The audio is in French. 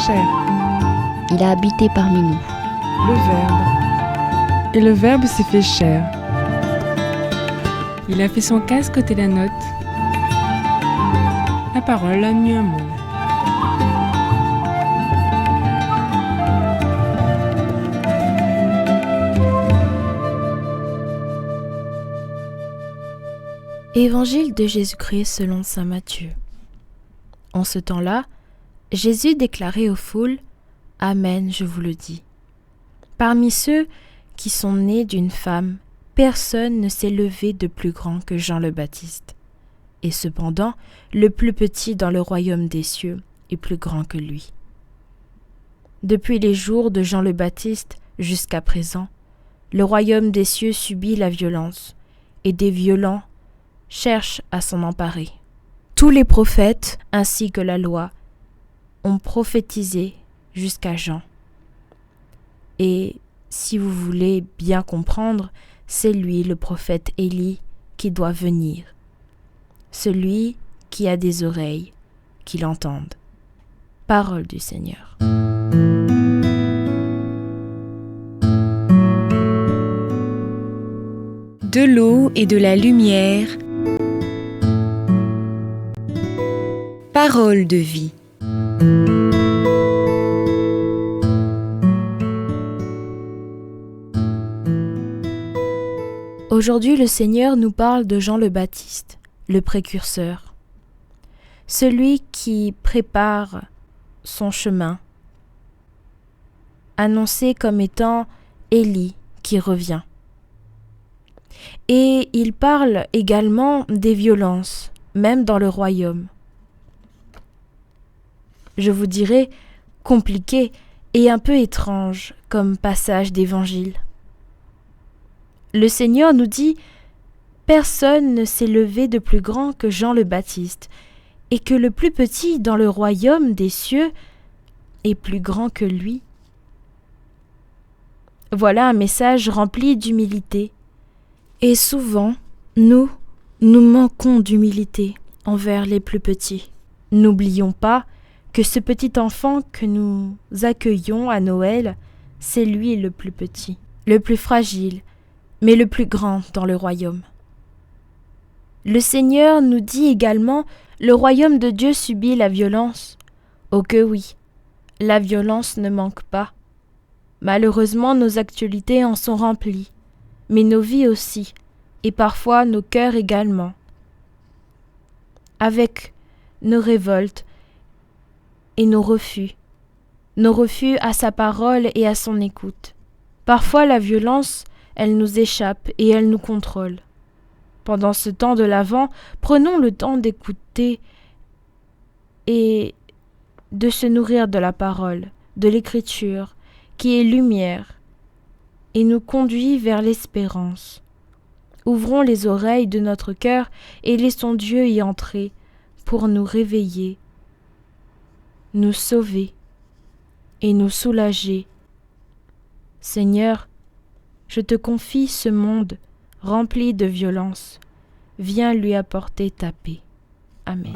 chair. Il a habité parmi nous. Le Verbe. Et le Verbe s'est fait chair. Il a fait son casque côté la note. La parole a nu un monde. Évangile de Jésus-Christ selon saint Matthieu. En ce temps-là, Jésus déclarait aux foules : « Amen, je vous le dis. Parmi ceux qui sont nés d'une femme, personne ne s'est levé de plus grand que Jean le Baptiste. Et cependant, le plus petit dans le royaume des cieux est plus grand que lui. Depuis les jours de Jean le Baptiste jusqu'à présent, le royaume des cieux subit la violence, et des violents cherchent à s'en emparer. Tous les prophètes, ainsi que la loi, ont prophétisé jusqu'à Jean. Et si vous voulez bien comprendre, c'est lui, le prophète Élie, qui doit venir. Celui qui a des oreilles, qui l'entende. Parole du Seigneur. De l'eau et de la lumière. Parole de vie. Aujourd'hui, le Seigneur nous parle de Jean le Baptiste, le précurseur, celui qui prépare son chemin, annoncé comme étant Élie qui revient. Et il parle également des violences, même dans le royaume. Je vous dirais compliqué et un peu étrange comme passage d'évangile. Le Seigneur nous dit « Personne ne s'est levé de plus grand que Jean le Baptiste, et que le plus petit dans le royaume des cieux est plus grand que lui. » Voilà un message rempli d'humilité. Et souvent, nous manquons d'humilité envers les plus petits. N'oublions pas que ce petit enfant que nous accueillons à Noël, c'est lui le plus petit, le plus fragile, mais le plus grand dans le royaume. Le Seigneur nous dit également « Le royaume de Dieu subit la violence ». Oh que oui, la violence ne manque pas. Malheureusement, nos actualités en sont remplies, mais nos vies aussi, et parfois nos cœurs également. Avec nos révoltes et nos refus à sa parole et à son écoute. Parfois la violence, elle nous échappe et elle nous contrôle. Pendant ce temps de l'Avent, prenons le temps d'écouter et de se nourrir de la parole, de l'Écriture, qui est lumière et nous conduit vers l'espérance. Ouvrons les oreilles de notre cœur et laissons Dieu y entrer pour nous réveiller, nous sauver et nous soulager. Seigneur, je te confie ce monde rempli de violence. Viens lui apporter ta paix. Amen.